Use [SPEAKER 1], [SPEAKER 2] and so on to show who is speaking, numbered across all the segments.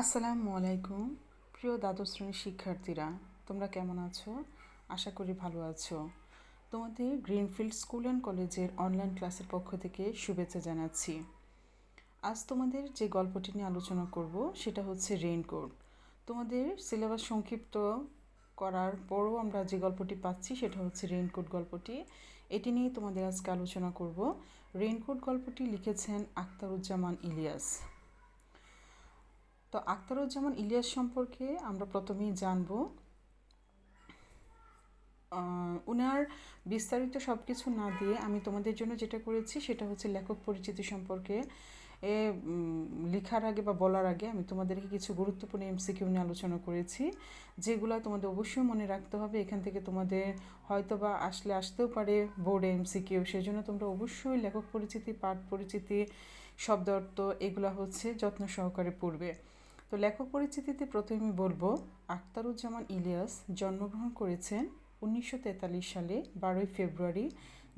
[SPEAKER 1] আসসালামু আলাইকুম। প্রিয় দ্বাদশ শ্রেণীর শিক্ষার্থীরা, তোমরা কেমন আছো? আশা করি ভালো আছো। তোমাদের গ্রিনফিল্ড স্কুল অ্যান্ড কলেজের অনলাইন ক্লাসের পক্ষ থেকে শুভেচ্ছা জানাচ্ছি। আজ তোমাদের যে গল্পটি নিয়ে আলোচনা করব সেটা হচ্ছে রেইনকোট। তোমাদের সিলেবাস সংক্ষিপ্ত করার পরও আমরা যে গল্পটি পাচ্ছি সেটা হচ্ছে রেইনকোট গল্পটি। এটি নিয়ে তোমাদের আজকে আলোচনা করব। রেইনকোট গল্পটি লিখেছেন আখতারুজ্জামান ইলিয়াস। তো আখতারুজ্জামান ইলিয়াস সম্পর্কে আমরা প্রথমেই জানব। উনার বিস্তারিত সব কিছু না দিয়ে আমি তোমাদের জন্য যেটা করেছি সেটা হচ্ছে লেখক পরিচিতি সম্পর্কে লেখার আগে বা বলার আগে আমি তোমাদেরকে কিছু গুরুত্বপূর্ণ এমসিকিউ নিয়ে আলোচনা করেছি, যেগুলো তোমাদের অবশ্যই মনে রাখতে হবে। এখান থেকে তোমাদের হয়তো বা আসতেও পারে বোর্ডে এমসিকিউ, সেই জন্য তোমরা অবশ্যই লেখক পরিচিতি, পাঠ পরিচিতি, শব্দ অর্থ এগুলো হচ্ছে যত্ন সহকারে পড়বে। তো লেখক পরিচিতিতে প্রথমে বলবো, আখতারুজ্জামান ইলিয়াস জন্মগ্রহণ করেছেন 1943 সালে 12 ফেব্রুয়ারি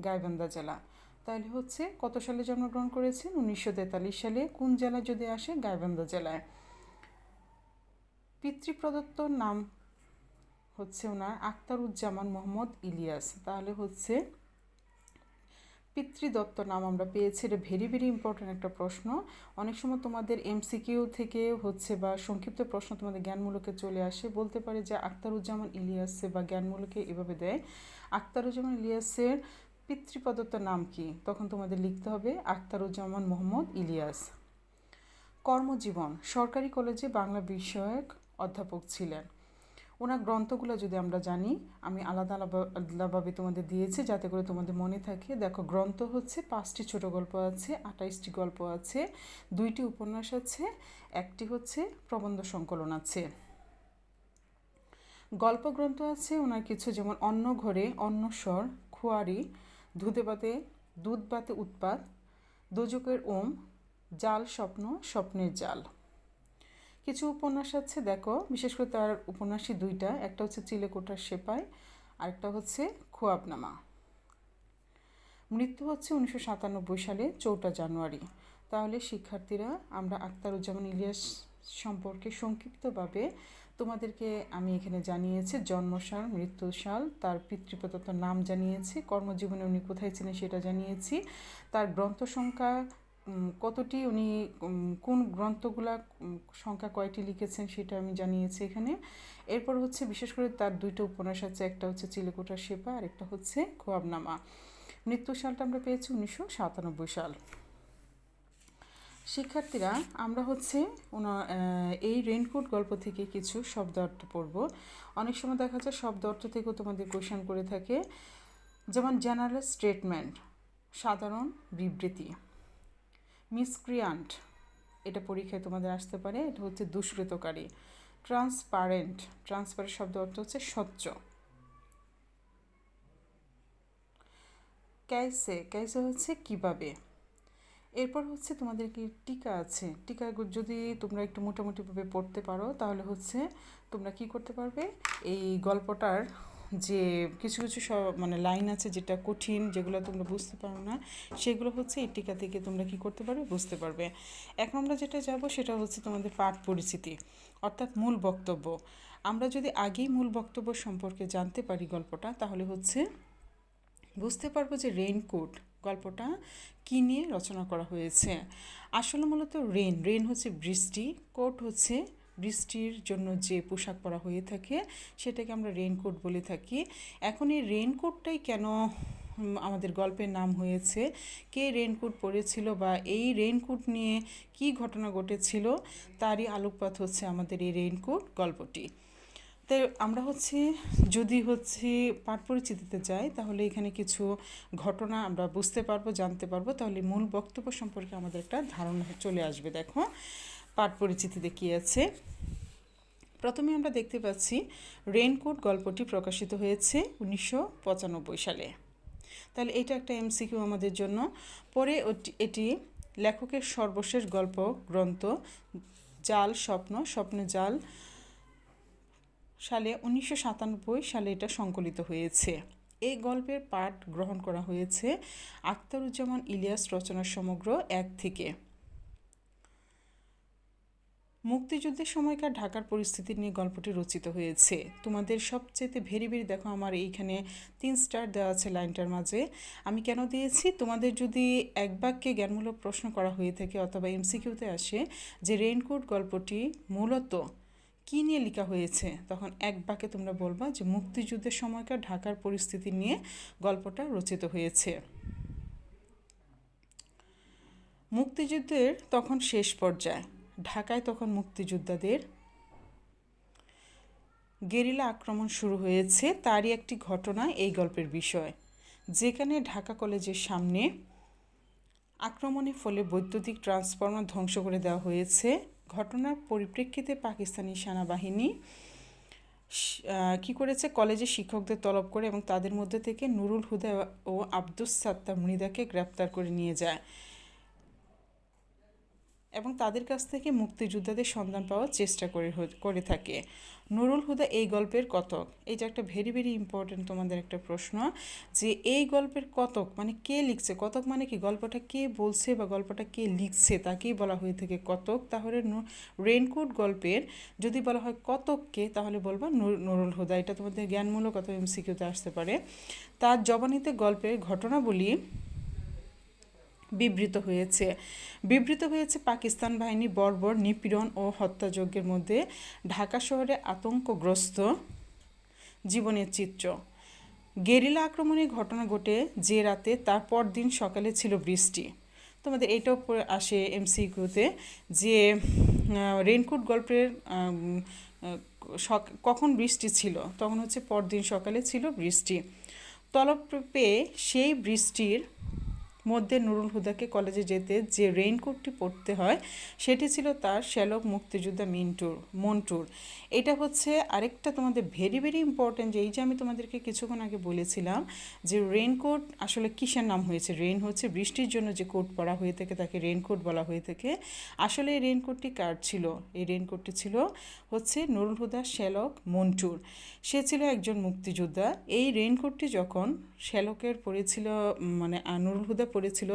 [SPEAKER 1] গাইবান্ধা জেলা। তাহলে হচ্ছে কত সালে জন্মগ্রহণ করেছেন? 1943 সালে। কোন জেলা যদি আসে? গাইবান্ধা জেলায়। পিতৃপ্রদত্ত নাম হচ্ছে ওনার আখতারুজ্জামান মোহাম্মদ ইলিয়াস। তাহলে হচ্ছে পিতৃদত্ত নাম আমরা পেয়েছি। এটা ভেরি ভেরি ইম্পর্ট্যান্ট একটা প্রশ্ন। অনেক সময় তোমাদের এমসিকিউ থেকে হচ্ছে বা সংক্ষিপ্ত প্রশ্ন তোমাদের জ্ঞানমূলকে চলে আসে, বলতে পারে যে আখতারুজ্জামান ইলিয়াসে বা জ্ঞানমূলকে এভাবে দেয়, আখতারুজ্জামান ইলিয়াসের পিতৃপ্রদত্ত নাম কি? তখন তোমাদের লিখতে হবে আখতারুজ্জামান মোহাম্মদ ইলিয়াস। কর্মজীবন: সরকারি কলেজে বাংলা বিষয়ক অধ্যাপক ছিলেন। ওনার গ্রন্থগুলো যদি আমরা জানি, আমি আলাদা আলাদাভাবে তোমাদের দিয়েছি যাতে করে তোমাদের মনে থাকে। দেখো, গ্রন্থ হচ্ছে 5টি ছোট গল্প আছে, 28টি গল্প আছে, 2টি উপন্যাস আছে, একটি হচ্ছে প্রবন্ধ সংকলন আছে। গল্প গ্রন্থ আছে ওনার কিছু, যেমন অন্য ঘরে, অন্নস্বর, খুয়ারি, দুধ বাতে উৎপাত, দোজকের ওম, জাল স্বপ্ন, স্বপ্নের জাল। কিছু উপন্যাস আছে, দেখো, বিশেষ করে তার উপন্যাসই 2টা, একটা হচ্ছে চিলেকোঠার সেপাই, আরেকটা হচ্ছে খোয়াবনামা। মৃত্যু হচ্ছে 1997 সালে 4 জানুয়ারি। তাহলে শিক্ষার্থীরা, আমরা আখতারুজ্জামান ইলিয়াস সম্পর্কে সংক্ষিপ্তভাবে তোমাদেরকে আমি এখানে জানিয়েছি জন্মসাল, মৃত্যুসাল, তার পিতৃপ্রদত্ত নাম জানিয়েছি, কর্মজীবনে উনি কোথায় ছিলেন সেটা জানিয়েছি, তার গ্রন্থ সংখ্যা কতটি, উনি কোন গ্রন্থগুলা সংখ্যা কয়টি লিখেছেন সেটা আমি জানিয়েছি এখানে। এরপর হচ্ছে বিশেষ করে তার 2টা উপন্যাস আছে, একটা হচ্ছে চিলেকোঠার সেপা আর একটা হচ্ছে খোয়াবনামা। মৃত্যু সালটা আমরা পেয়েছি 1997 সাল। শিক্ষার্থীরা, আমরা হচ্ছে এই রেইনকোট গল্প থেকে কিছু শব্দ অর্থ পড়ব। অনেক সময় দেখা যায় শব্দ অর্থ থেকেও তোমাদের কোয়েশ্চেন করে থাকে, যেমন জেনারেল স্টেটমেন্ট, সাধারণ বিবৃতি। মিসক্রিয়ান্ট, এটা পরীক্ষায় তোমাদের আসতে পারে, এটা হচ্ছে দুষ্কৃতকারী। ট্রান্সপারেন্ট শব্দ অর্থ হচ্ছে স্বচ্ছ। ক্যাসে হচ্ছে কিভাবে। এরপর হচ্ছে তোমাদের কি টিকা আছে, টিকা যদি তোমরা একটু মোটামুটিভাবে পড়তে পারো তাহলে হচ্ছে তোমরা কি করতে পারবে, এই গল্পটার যে কিছু কিছু লাইন আছে যেটা কঠিন, যেগুলো তোমরা বুঝতে পারো না, সেগুলো হচ্ছে এই টিকা থেকে তোমরা কি করতে পারবে, বুঝতে পারবে। এখন আমরা যেটা যাব সেটা হচ্ছে তোমাদের পাঠ পরিচিতি, অর্থাৎ মূল বক্তব্য। আমরা যদি আগেই মূল বক্তব্য সম্পর্কে জানতে পারি গল্পটা, তাহলে হচ্ছে বুঝতে পারবো যে রেইনকোট গল্পটা কী নিয়ে রচনা করা হয়েছে। আসলে মূলত রেইন হচ্ছে বৃষ্টি, কোট হচ্ছে বৃষ্টির জন্য যে পোশাক পরা হয়ে থাকে সেটাকে আমরা রেইনকোট বলে থাকি। এখন এই রেইনকোটটাই কেন আমাদের গল্পের নাম হয়েছে, কে রেইনকোট পরেছিল বা এই রেইনকোট নিয়ে কী ঘটনা ঘটেছিল, তারই আলোকপাত হচ্ছে আমাদের এই রেইনকোট গল্পটি। তাই আমরা যদি পাঠ পরিচিতিতে যাই তাহলে এখানে কিছু ঘটনা আমরা বুঝতে পারবো, জানতে পারবো, তাহলে মূল বক্তব্য সম্পর্কে আমাদের একটা ধারণা চলে আসবে। দেখো, পাঠ পরিচিতিতে কী আছে। প্রথমে আমরা দেখতে পাচ্ছি রেইনকোট গল্পটি প্রকাশিত হয়েছে 1995 সালে। তাহলে এটা একটা এমসিকিউ আমাদের জন্য। পরে এটি লেখকের সর্বশেষ গল্প গ্রন্থ জাল স্বপ্নের জাল সালে 1997 সালে এটা সংকলিত হয়েছে। এই গল্পের পাঠ গ্রহণ করা হয়েছে আখতারুজ্জামান ইলিয়াস রচনার সমগ্র 1 থেকে। মুক্তিযুদ্ধের সময়কার ঢাকার পরিস্থিতি নিয়ে গল্পটি রচিত হয়েছে। তোমাদের সবচেয়ে ভেরি ভেরি দেখো আমার এইখানে 3 স্টার দেওয়া আছে লাইনটার মাঝে। আমি কেন দিয়েছি, তোমাদের যদি এক বাক্যে জ্ঞানমূলক প্রশ্ন করা হয়ে থাকে অথবা এমসিকিউতে আসে যে রেইনকোট গল্পটি মূলত কী নিয়ে লেখা হয়েছে, তখন এক বাক্যে তোমরা বলবা যে মুক্তিযুদ্ধের সময়কার ঢাকার পরিস্থিতি নিয়ে গল্পটা রচিত হয়েছে। মুক্তিযুদ্ধের তখন শেষ পর্যায়ে ঢাকায় তখন মুক্তিযোদ্ধাদের গেরিলা আক্রমণ শুরু হয়েছে। তারই একটি ঘটনা এই গল্পের বিষয়, যেখানে ঢাকা কলেজের সামনে আক্রমণের ফলে বৈদ্যুতিক ট্রান্সফরমার ধ্বংস করে দেওয়া হয়েছে। ঘটনার পরিপ্রেক্ষিতে পাকিস্তানি সেনাবাহিনী কি করেছে, কলেজের শিক্ষকদের তলব করে এবং তাদের মধ্যে থেকে নুরুল হুদা ও আব্দুস সাত্তার মৃধাকে গ্রেপ্তার করে নিয়ে যায় এবং তাদের কাছ থেকে মুক্তিযোদ্ধাদের সন্ধান পাওয়ার চেষ্টা করে থাকে। নুরুল হুদা এই গল্পের কতক, এইটা একটা ভেরি ভেরি ইম্পর্টেন্ট তোমাদের একটা প্রশ্ন, যে এই গল্পের কতক মানে কে লিখছে, কতক মানে কি গল্পটা কে বলছে বা গল্পটা কে লিখছে তাকেই বলা হয়ে থাকে কতক। তাহলে রেইনকোট গল্পের যদি বলা হয় কতককে, তাহলে বলবা নুরুল হুদা। এটা তোমাদের জ্ঞানমূলক অথবা এমসিকিউতে আসতে পারে। তার জবানিতে গল্পের ঘটনাবলী বিবৃত হয়েছে পাকিস্তান বাহিনী বর্বর নিপীড়ন ও হত্যাযজ্ঞের মধ্যে ঢাকা শহরে আতঙ্কগ্রস্ত জীবনের চিত্র। গেরিলা আক্রমণের ঘটনা ঘটে যে রাতে, তার পরদিন সকালে ছিল বৃষ্টি। তোমাদের এটাও আসে এমসিকিউতে যে রেইনকোট গল্পের কখন বৃষ্টি ছিল, তখন হচ্ছে পরদিন সকালে ছিল বৃষ্টি। তলব পেয়ে সেই বৃষ্টির মধ্যে নুরুল হুদাকে কলেজে যেতে যে রেইনকোটটি পরতে হয় সেটি ছিল তার শ্যালক মুক্তিযোদ্ধা মন্টুর। এটা হচ্ছে আরেকটা তোমাদের ভেরি ভেরি ইম্পর্ট্যান্ট, যে এই যে আমি তোমাদেরকে কিছুক্ষণ আগে বলেছিলাম যে রেইনকোট আসলে কিসের নাম হয়েছে। রেইন হচ্ছে বৃষ্টির জন্য যে কোট পরা হয়ে থাকে তাকে রেইনকোট বলা হয়ে থাকে। আসলে এই রেইনকোটটি কার ছিল? এই রেইনকোটটি ছিল হচ্ছে নুরুল হুদা শ্যালক মন্টুর। সে ছিল একজন মুক্তিযোদ্ধা। এই রেইনকোটটি যখন শ্যালকের পরেছিল, মানে নুরুল হুদা পড়েছিল,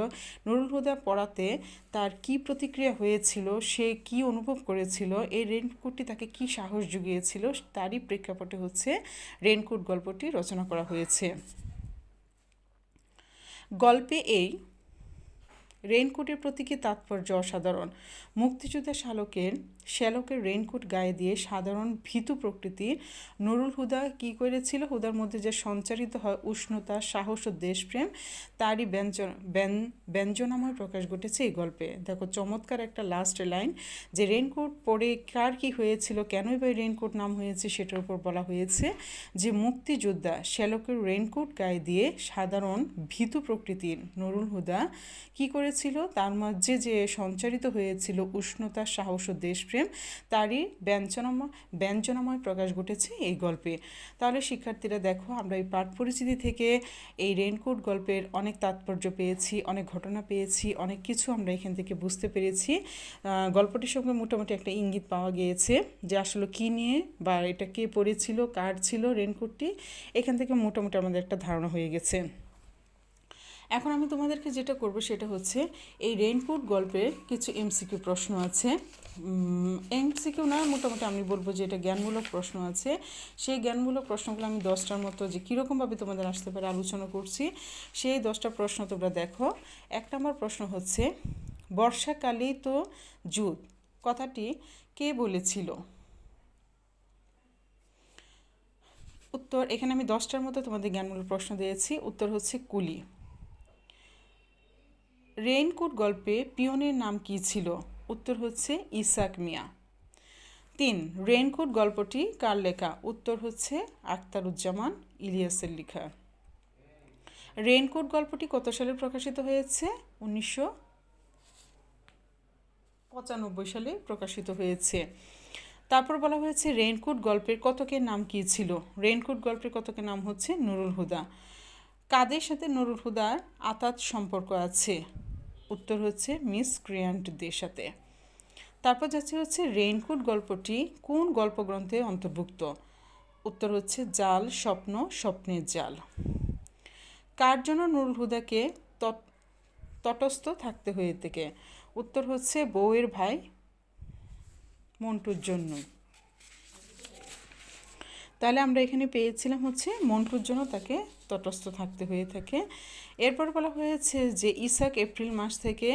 [SPEAKER 1] নুরুল হুদা পড়াতে তার কি প্রতিক্রিয়া হয়েছিল, সে কি অনুভব করেছিল, এই রেইনকোটটি তাকে কি সাহস জুগিয়েছিল, তারই প্রেক্ষাপটে হচ্ছে রেইনকোট গল্পটি রচনা করা হয়েছে। গল্পে এই রেইনকোটের প্রতীকী তাৎপর্য অসাধারণ। মুক্তিযোদ্ধা শ্যালকের রেইনকোট গায়ে দিয়ে সাধারণ ভীতু প্রকৃতির নুরুল হুদা কী করেছিল, হুদার মধ্যে যে সঞ্চারিত হয় উষ্ণতা, সাহস ও দেশপ্রেম, তারই ব্যঞ্জনাময় প্রকাশ ঘটেছে এই গল্পে। দেখো চমৎকার একটা লাস্ট লাইন, যে রেইনকোট পরে কার কী হয়েছিল, কেনই বা রেইনকোট নাম হয়েছে সেটার উপর বলা হয়েছে যে মুক্তিযোদ্ধা শ্যালকের রেইনকোট গায়ে দিয়ে সাধারণ ভীতু প্রকৃতির নুরুল হুদা কী করেছিল, তার মাঝে যে সঞ্চারিত হয়েছিল উষ্ণতা, সাহস ও দেশপ্রেম, তারই ব্যঞ্জনাময় প্রকাশ ঘটেছে এই গল্পে। তাহলে শিক্ষার্থীরা দেখো, আমরা এই পাঠ পরিচিতি থেকে এই রেইনকোট গল্পের অনেক তাৎপর্য পেয়েছি, অনেক ঘটনা পেয়েছি, অনেক কিছু আমরা এখান থেকে বুঝতে পেরেছি। গল্পটির সঙ্গে মোটামুটি একটা ইঙ্গিত পাওয়া গিয়েছে যে আসলে কী নিয়ে বা এটা কে পড়েছিল, কার ছিল রেইনকোটটি, এখান থেকে মোটামুটি আমাদের একটা ধারণা হয়ে গেছে। এখন আমি তোমাদেরকে যেটা করব সেটা হচ্ছে এই রেইনকোট গল্পের কিছু এমসিকিউ প্রশ্ন আছে। এমসিকিউ না, মোটামুটি আমি বলবো যে এটা জ্ঞানমূলক প্রশ্ন আছে। সেই জ্ঞানমূলক প্রশ্নগুলো আমি 10টার মতো যে কীরকমভাবে তোমাদের আসতে পারে আলোচনা করছি। সেই 10টা প্রশ্ন তোমরা দেখো। 1 নম্বর প্রশ্ন হচ্ছে, বর্ষাকালেই তো জুত কথাটি কে বলেছিল? উত্তর, এখানে আমি 10টার মতো তোমাদের জ্ঞানমূলক প্রশ্ন দিয়েছি, উত্তর হচ্ছে কুলি। রেইনকোট গল্পে পিয়নের নাম কী ছিল? উত্তর হচ্ছে ইসাক মিয়া। 3, রেইনকোট গল্পটি কার লেখা? উত্তর হচ্ছে আখতারুজ্জামান ইলিয়াসের লেখা। রেইনকোট গল্পটি কত সালে প্রকাশিত হয়েছে? 1995 সালে প্রকাশিত হয়েছে। তারপর বলা হয়েছে রেইনকোট গল্পের কতকের নাম কী ছিল? রেইনকোট গল্পের কতকের নাম হচ্ছে নুরুল হুদা। কাদের সাথে নুরুল হুদার আতাত সম্পর্ক আছে? উত্তর হচ্ছে মিস ক্রিয়ান্টদের সাথে। তারপর যাচ্ছে হচ্ছে রেইনকোট গল্পটি কোন গল্পগ্রন্থে অন্তর্ভুক্ত? উত্তর হচ্ছে জাল স্বপ্ন, স্বপ্নের জাল। কার জন্য নুরুল হুদাকে তটস্থ থাকতে হয়ে থাকে? উত্তর হচ্ছে বউয়ের ভাই মন্টুর জন্য। তাহলে আমরা এখানে পেয়েছিলাম হচ্ছে মন্টুর জন্য তাকে তটস্থ থাকতে হয়ে থাকে। এরপর বলা হয়েছে যে ইসাক এপ্রিল মাস থেকে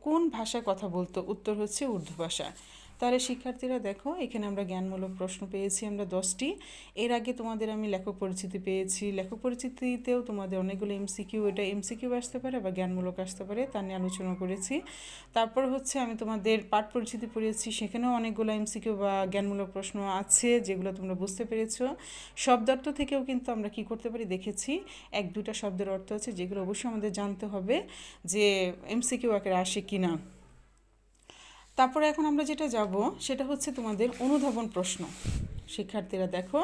[SPEAKER 1] কোন ভাষায় কথা বলতো? উত্তর হচ্ছে উর্দু ভাষা। তাহলে শিক্ষার্থীরা দেখো, এখানে আমরা জ্ঞানমূলক প্রশ্ন পেয়েছি আমরা 10টি। এর আগে তোমাদের আমি লেখক পরিচিতি পেয়েছি, লেখক পরিচিতিতেও তোমাদের অনেকগুলো এমসিকিউ, এটা এমসিকিউ আসতে পারে বা জ্ঞানমূলক আসতে পারে, তা নিয়ে আলোচনা করেছি। তারপর হচ্ছে আমি তোমাদের পাঠ পরিচিতি পড়িয়েছি, সেখানেও অনেকগুলো এমসিকিউ বা জ্ঞানমূলক প্রশ্ন আছে যেগুলো তোমরা বুঝতে পেরেছো। শব্দার্থ থেকেও কিন্তু আমরা কি করতে পারি দেখেছি, 1-2টা শব্দের অর্থ আছে যেগুলো অবশ্যই আমাদের জানতে হবে যে এমসিকিউ আকারে আসে কি না। তারপরে এখন আমরা যেটা যাব সেটা হচ্ছে তোমাদের অনুধাবন প্রশ্ন। শিক্ষার্থীরা দেখো,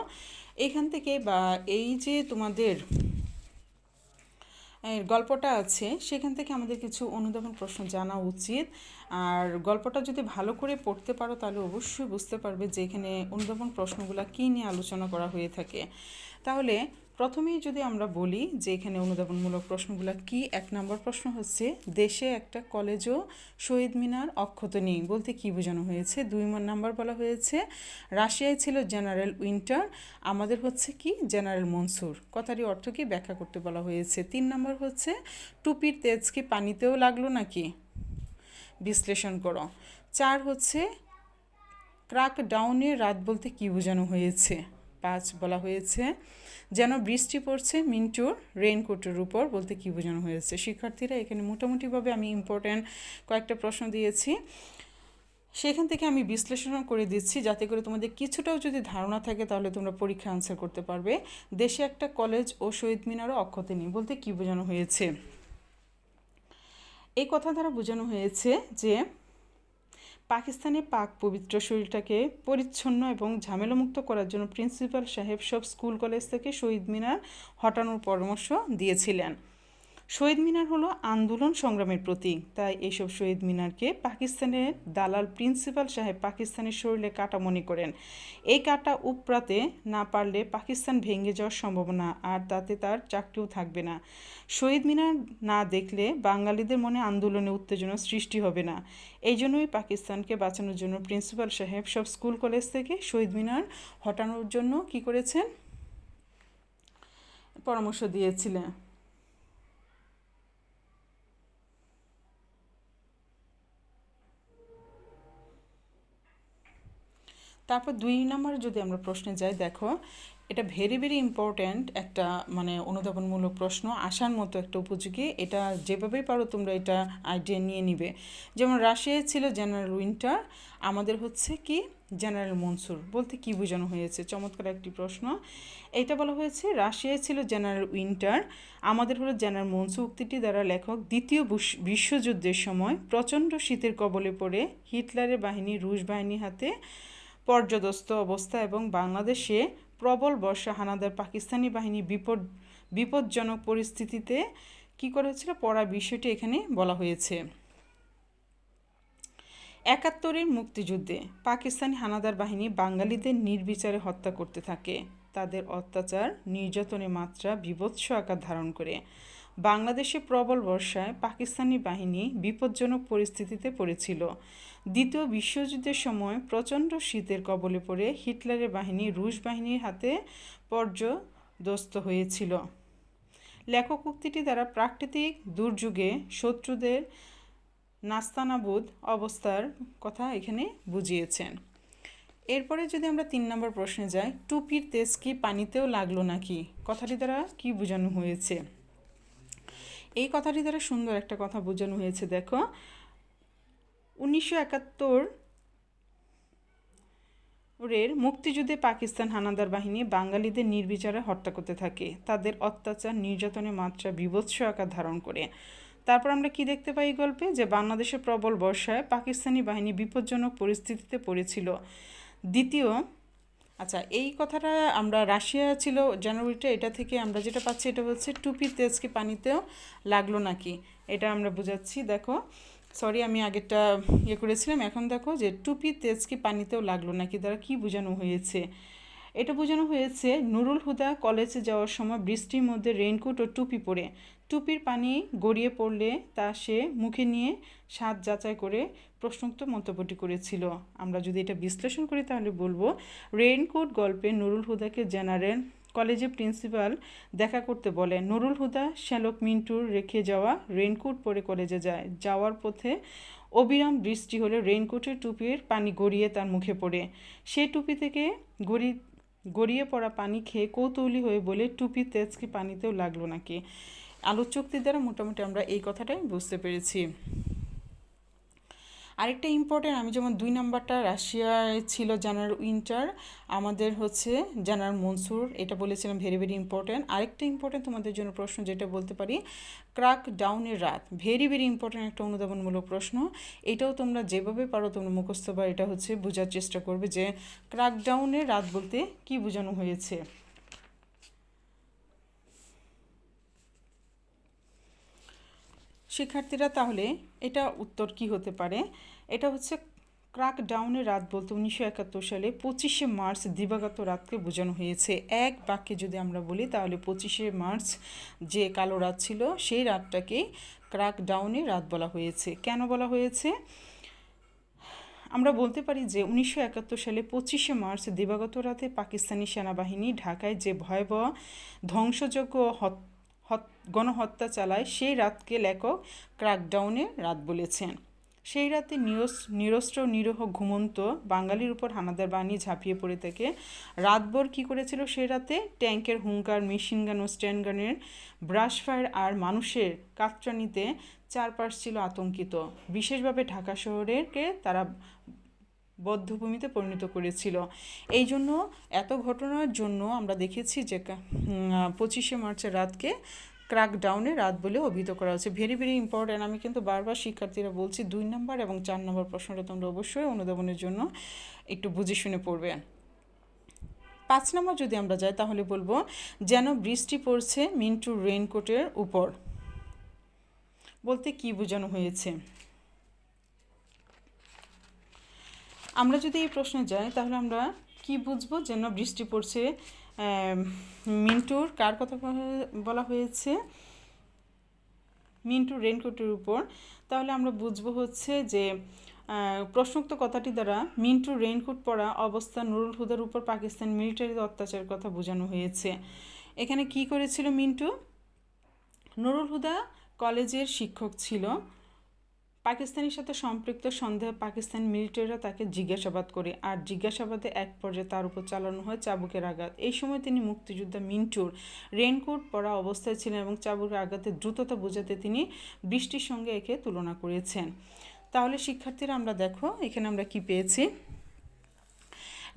[SPEAKER 1] এখান থেকে বা এই যে তোমাদের গল্পটা আছে সেখান থেকে আমাদের কিছু অনুধাবন প্রশ্ন জানা উচিত। আর গল্পটা যদি ভালো করে পড়তে পারো তাহলে অবশ্যই বুঝতে পারবে যে এখানে অনুধাবন প্রশ্নগুলো কী নিয়ে আলোচনা করা হয়ে থাকে। তাহলে প্রথমেই যদি আমরা বলি যে এখানে অনুধাবনমূলক প্রশ্নগুলো কি, 1 নম্বর প্রশ্ন হচ্ছে দেশে একটা কলেজ ও শহীদ মিনার অক্ষত নেই বলতে কি বোঝানো হয়েছে? 2 নম্বর বলা হয়েছে রাশিয়ায় ছিল জেনারেল উইন্টার, আমাদের হচ্ছে কি জেনারেল মনসুর, কথারই অর্থ কি ব্যাখ্যা করতে বলা হয়েছে। 3 নম্বর হচ্ছে টুপির তেজ কি পানিতেও লাগলো নাকি, বিশ্লেষণ করো। 4 হচ্ছে ক্রাক ডাউনের রাত বলতে কি বোঝানো হয়েছে? 5 বলা হয়েছে যেন বৃষ্টি পড়ছে মিন্টুর রেইনকোটের উপর বলতে কি বোঝানো হয়েছে? শিক্ষার্থীরা এখানে মোটামুটিভাবে আমি ইম্পর্ট্যান্ট কয়েকটা প্রশ্ন দিয়েছি, সেখান থেকে আমি বিশ্লেষণ করে দিচ্ছি যাতে করে তোমাদের কিছুটাও যদি ধারণা থাকে তাহলে তোমরা পরীক্ষা আনসার করতে পারবে। দেশে একটা কলেজ ও শহীদ মিনারও অক্ষত নেই বলতে কি বোঝানো হয়েছে? এই কথা দ্বারা বোঝানো হয়েছে যে পাকিস্তানে পাক পবিত্র শরীরটাকে পরিচ্ছন্ন এবং ঝামেলামুক্ত করার জন্য প্রিন্সিপাল সাহেব সব স্কুল কলেজ থেকে শহীদ মিনার হটানোর পরামর্শ দিয়েছিলেন। শহীদ মিনার হলো আন্দোলন সংগ্রামের প্রতীক, তাই এইসব শহীদ মিনারকে পাকিস্তানের দালাল প্রিন্সিপাল সাহেব পাকিস্তানের শরীরে কাটা মনে করেন। এই কাটা উপড়াতে না পারলে পাকিস্তান ভেঙে যাওয়ার সম্ভাবনা, আর তাতে তার চাকরিও থাকবে না। শহীদ মিনার না দেখলে বাঙালিদের মনে আন্দোলনে উত্তেজনা সৃষ্টি হবে না। এই জন্যই পাকিস্তানকে বাঁচানোর জন্য প্রিন্সিপাল সাহেব সব স্কুল কলেজ থেকে শহীদ মিনার হটানোর জন্য কি করেছেন? পরামর্শ দিয়েছিলেন। তারপর 2 নম্বরে যদি আমরা প্রশ্নে যাই, দেখো এটা ভেরি ভেরি ইম্পর্ট্যান্ট একটা অনুধাবনমূলক প্রশ্ন, আসার মতো একটা উপযোগী, এটা যেভাবেই পারো তোমরা এটা আইডিয়া নিয়ে নিবে। যেমন রাশিয়ায় ছিল জেনারেল উইন্টার, আমাদের হচ্ছে কি জেনারেল মনসুর বলতে কি বোঝানো হয়েছে? চমৎকার একটি প্রশ্ন। এটা বলা হয়েছে রাশিয়ায় ছিল জেনারেল উইন্টার, আমাদের হলো জেনারেল মনসুর। উক্তিটি দ্বারা লেখক দ্বিতীয় বিশ্বযুদ্ধের সময় প্রচণ্ড শীতের কবলে পড়ে হিটলারের বাহিনী রুশ বাহিনীর হাতে পর্যদস্ত অবস্থা এবং বাংলাদেশে প্রবল বর্ষা হানাদার পাকিস্তানি বাহিনী বিপজ্জনক পরিস্থিতিতে কী করেছিল পড়া বিষয়টি এখানে বলা হয়েছে। 71-এর মুক্তিযুদ্ধে পাকিস্তানি হানাদার বাহিনী বাঙালিদের নির্বিচারে হত্যা করতে থাকে, তাদের অত্যাচার নির্যাতনের মাত্রা বীভৎস আকার ধারণ করে। বাংলাদেশে প্রবল বর্ষায় পাকিস্তানি বাহিনী বিপজ্জনক পরিস্থিতিতে পড়েছিল। দ্বিতীয় বিশ্বযুদ্ধের সময় প্রচণ্ড শীতের কবলে পড়ে হিটলারের বাহিনী রুশ বাহিনীর হাতে পর্যদস্ত হয়েছিল। লেখক উক্তিটি দ্বারা প্রাকৃতিক দুর্যোগে শত্রুদের নাস্তানাবুদ অবস্থার কথা এখানে বুঝিয়েছেন। এরপরে যদি আমরা 3 নম্বর প্রশ্নে যাই, টুপির তেজ কি পানিতেও লাগলো নাকি, কথাটি দ্বারা কি বোঝানো হয়েছে? এই কথাটি দ্বারা সুন্দর একটা কথা বোঝানো হয়েছে। দেখো 1971 মুক্তিযুদ্ধে পাকিস্তান হানাদার বাহিনী বাঙালিদের নির্বিচারে হত্যা করতে থাকে, তাদের অত্যাচার নির্যাতনের মাত্রা বীভৎস আকার ধারণ করে। তারপর আমরা কি দেখতে পাই গল্পে, যে বাংলাদেশের প্রবল বর্ষায় পাকিস্তানি বাহিনী বিপজ্জনক পরিস্থিতিতে পড়েছিল। দ্বিতীয়, আচ্ছা এই কথাটা আমরা রাশিয়া ছিল জানুয়ারিটা, এটা থেকে আমরা যেটা পাচ্ছি এটা হচ্ছে টুপির তেজ কি পানিতেও লাগলো নাকি, এটা আমরা বোঝাচ্ছি। দেখো সরি আমি আগেরটা করেছিলাম, এখন দেখো যে টুপির তেজ কি পানিতেও লাগলো নাকি দ্বারা কি বোঝানো হয়েছে? এটা বোঝানো হয়েছে নুরুল হুদা কলেজে যাওয়ার সময় বৃষ্টির মধ্যে রেইনকোট ও টুপি পরে টুপির পানি গড়িয়ে পড়লে তা সে মুখে নিয়ে স্বাদ যাচাই করে প্রশ্নোক্ত মন্তব্যটি করেছিল। আমরা যদি এটা বিশ্লেষণ করি তাহলে বলবো, রেইনকোট গল্পে নুরুল হুদাকে জেনারেল কলেজে প্রিন্সিপাল দেখা করতে বলে। নুরুল হুদা শ্যালক মিন্টুর রেখে যাওয়া রেইনকোট পরে কলেজে যায়। যাওয়ার পথে অবিরাম বৃষ্টি হলে রেইনকোটের টুপির পানি গড়িয়ে তার মুখে পড়ে। সে টুপি থেকে গড়িয়ে পড়া পানি খেয়ে কৌতূহলী হয়ে বলে, টুপির তেজ কি পানিতেও লাগলো নাকি? আলোচকদের দ্বারা মোটামুটি আমরা এই কথাটাই বুঝতে পেরেছি। আরেকটা ইম্পর্টেন্ট, আমি যেমন 2 নাম্বারটা রাশিয়ায় ছিল জেনারেল উইন্টার, আমাদের হচ্ছে জেনারেল মনসুর, এটা বলেছিলাম ভেরি ভেরি ইম্পর্টেন্ট। আরেকটা ইম্পর্টেন্ট তোমাদের জন্য প্রশ্ন যেটা বলতে পারি, ক্রাক ডাউনের রাত, ভেরি ভেরি ইম্পর্টেন্ট একটা অনুধাবনমূলক প্রশ্ন। এটাও তোমরা যেভাবে পারো তোমরা মুখস্থ বা এটা হচ্ছে বোঝার চেষ্টা করবে যে ক্রাক ডাউনের রাত বলতে কি বোঝানো হয়েছে। শিক্ষার্থীরা তাহলে এটা উত্তর কি হতে পারে? এটা হচ্ছে ক্রাক ডাউনের রাত বলতে 1971 সালে 25শে মার্চ দিবাগত রাতকে বোঝানো হয়েছে। এক বাক্যে যদি আমরা বলি তাহলে 25শে মার্চ যে কালো রাত ছিল সেই রাতটাকেই ক্রাক ডাউনের রাত বলা হয়েছে। কেন বলা হয়েছে? আমরা বলতে পারি যে 1971 সালে 25শে মার্চ দিবাগত রাতে পাকিস্তানি সেনাবাহিনী ঢাকায় যে ভয়াবহ ধ্বংসযোগ্য গণহত্যা চালায় সেই রাতকে লেখক ক্র্যাকডাউনের রাত বলেছেন। সেই রাতে নিরস্ত্র নিরীহ ঘুমন্ত বাঙালির উপর হানাদার বাহিনী ঝাঁপিয়ে পড়ে থাকে। রাতভর কী করেছিল সেই রাতে? ট্যাঙ্কের হুঙ্কার, মেশিন গান ও স্ট্যান্ড গানের ব্রাশ ফায়ার আর মানুষের কাতরানিতে চারপাশ ছিল আতঙ্কিত। বিশেষভাবে ঢাকা শহরকে তারা বধ্যভূমিতে পরিণত করেছিল। এই জন্য এত ঘটনার জন্য আমরা দেখেছি যে 25শে মার্চের রাতকে ক্র্যাকডাউনের রাত বলে অভিহিত করা হচ্ছে। Very very important. আমি কিন্তু বারবার শিক্ষার্থীরা বলছি 2 নাম্বার এবং 4 নম্বর প্রশ্নটা তোমরা অবশ্যই অনুধাবনের জন্য একটু বুঝে শুনে পড়বে। 5 নম্বর যদি আমরা যাই তাহলে বলবো, যেন বৃষ্টি পড়ছে মিন্টুর রেইনকোটের উপর বলতে কি বোঝানো হয়েছে? আমরা যদি এই প্রশ্নে যাই তাহলে আমরা কি বুঝবো? যেন বৃষ্টি পড়ছে মিন্টুর কার কথা বলা হয়েছে? মিন্টুর রেইনকোটের উপর। তাহলে আমরা বুঝবো হচ্ছে যে প্রশ্নোক্ত কথাটি দ্বারা মিন্টুর রেইনকোট পরা অবস্থা নুরুল হুদার উপর পাকিস্তান মিলিটারির অত্যাচারের কথা বোঝানো হয়েছে। এখানে কি করেছিল মিন্টু? নুরুল হুদা কলেজের শিক্ষক ছিল। পাকিস্তানের সাথে সম্পৃক্ত সন্দেহে পাকিস্তান মিলিটারিরা তাকে জিজ্ঞাসাবাদ করে, আর জিজ্ঞাসাবাদে এক পর্যায়ে তার উপর চালানো হয় চাবুকের আঘাত। এই সময় তিনি মুক্তিযোদ্ধা মিন্টুর রেইনকোট পরা অবস্থায় ছিলেন এবং চাবুকের আঘাতের দ্রুততা বোঝাতে তিনি বৃষ্টির সঙ্গে একে তুলনা করেছেন। তাহলে শিক্ষার্থীরা আমরা দেখো এখানে আমরা কি পেয়েছি,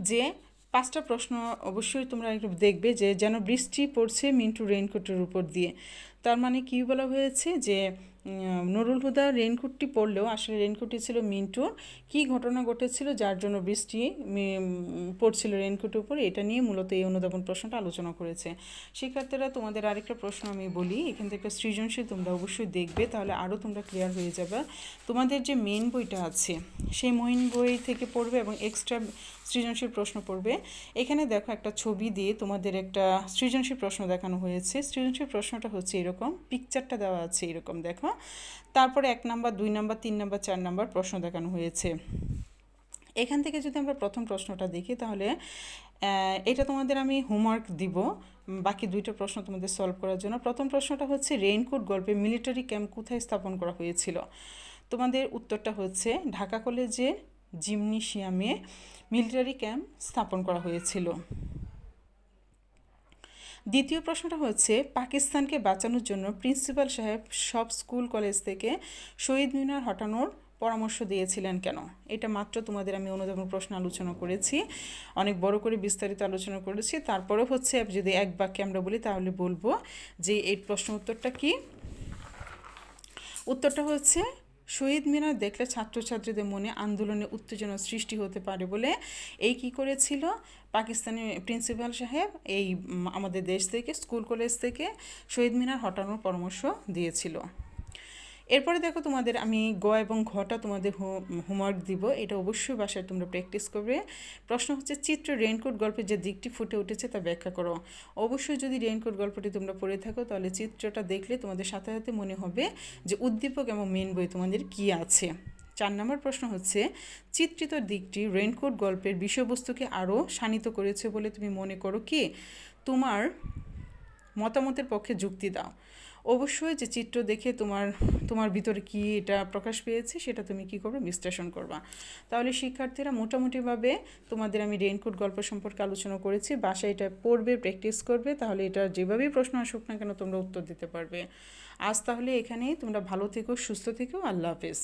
[SPEAKER 1] যে 5টা প্রশ্ন অবশ্যই তোমরা একটু দেখবে যে যেন বৃষ্টি পড়ছে মিন্টু রেইনকোটের উপর দিয়ে। তার মানে কি বলা হয়েছে যে নুরুল হুদা রেইনকোটটি পড়লেও আসলে রেইনকোটটি ছিল মিন্টুর। কী ঘটনা ঘটেছিল যার জন্য বৃষ্টি পড়ছিল রেইনকোটের উপর, এটা নিয়ে মূলত এই অনুধাবন প্রশ্নটা আলোচনা করেছে। শিক্ষার্থীরা তোমাদের আরেকটা প্রশ্ন আমি বলি, এখান থেকে সৃজনশীল তোমরা অবশ্যই দেখবে, তাহলে আরও তোমরা ক্লিয়ার হয়ে যাবে। তোমাদের যে মেইন বইটা আছে সেই মেইন বই থেকে পড়বে এবং এক্সট্রা সৃজনশীল প্রশ্ন পড়বে। এখানে দেখো একটা ছবি দিয়ে তোমাদের একটা সৃজনশীল প্রশ্ন দেখানো হয়েছে। সৃজনশীল প্রশ্নটা হচ্ছে এরকম, পিকচারটা দেওয়া আছে এরকম দেখো, তারপরে 1 নাম্বার 2 নাম্বার 3 নাম্বার 4 নাম্বার প্রশ্ন দেখানো হয়েছে। এখান থেকে যদি আমরা প্রথম প্রশ্নটা দেখি তাহলে এটা তোমাদের আমি হোমওয়ার্ক দিব, বাকি 2টা প্রশ্ন তোমাদের সলভ করার জন্য। প্রথম প্রশ্নটা হচ্ছে রেইনকোট গল্পে মিলিটারি ক্যাম্প কোথায় স্থাপন করা হয়েছিল? তোমাদের উত্তরটা হচ্ছে ঢাকা কলেজের জিমনেশিয়ামে মিলিটারি ক্যাম্প স্থাপন করা হয়েছিল। দ্বিতীয় প্রশ্নটা হচ্ছে পাকিস্তানকে বাঁচানোর জন্য প্রিন্সিপাল সাহেব সব স্কুল কলেজ থেকে শহীদ মিনার হটানোর পরামর্শ দিয়েছিলেন কেন? এটা মাত্র তোমাদের আমি অনুধাবন প্রশ্ন আলোচনা করেছি, অনেক বড় করে বিস্তারিত আলোচনা করেছি। তারপরে হচ্ছে যদি এক বাক্যে আমরা বলি তাহলে বলবো যে এই প্রশ্ন উত্তরটা কি? উত্তরটা হচ্ছে শহীদ মিনার দেখলে ছাত্রছাত্রীদের মনে আন্দোলনে উত্তেজনা সৃষ্টি হতে পারে বলে এই কি করেছিল পাকিস্তানি প্রিন্সিপাল সাহেব এই আমাদের দেশ থেকে স্কুল কলেজ থেকে শহীদ মিনার হটানোর পরামর্শ দিয়েছিল। এরপরে দেখো তোমাদের আমি গ এবং ঘটা তোমাদের হোমওয়ার্ক দিব, এটা অবশ্যই বাসায় তোমরা প্র্যাকটিস করবে। প্রশ্ন হচ্ছে চিত্র রেইনকোট গল্পের যে দিকটি ফুটে উঠেছে তা ব্যাখ্যা করো। অবশ্যই যদি রেইনকোট গল্পটি তোমরা পড়ে থাকো তাহলে চিত্রটা দেখলে তোমাদের সাথে সাথে মনে হবে যে উদ্দীপক এবং মেন বই তোমাদের কী আছে। 4 নম্বর প্রশ্ন হচ্ছে চিত্রিত দিকটি রেইনকোট গল্পের বিষয়বস্তুকে আরও শানিত করেছে বলে তুমি মনে করো কি? তোমার মতামতের পক্ষে যুক্তি দাও। অবশ্যই যে চিত্র দেখে তোমার ভিতরে কি এটা প্রকাশ পেয়েছে সেটা তুমি কি করবে, বিশ্লেষণ করবা। তাহলে শিক্ষার্থীরা মোটামুটিভাবে তোমাদের আমি রেইনকোট গল্প সম্পর্কে আলোচনা করেছি, বাসায় এটা পড়বে, প্র্যাকটিস করবে, তাহলে এটা যেভাবেই প্রশ্ন আসুক না কেন তোমরা উত্তর দিতে পারবে। আজ তাহলে এখানেই, তোমরা ভালো থেকো, সুস্থ থেকো, আল্লাহ হাফেজ।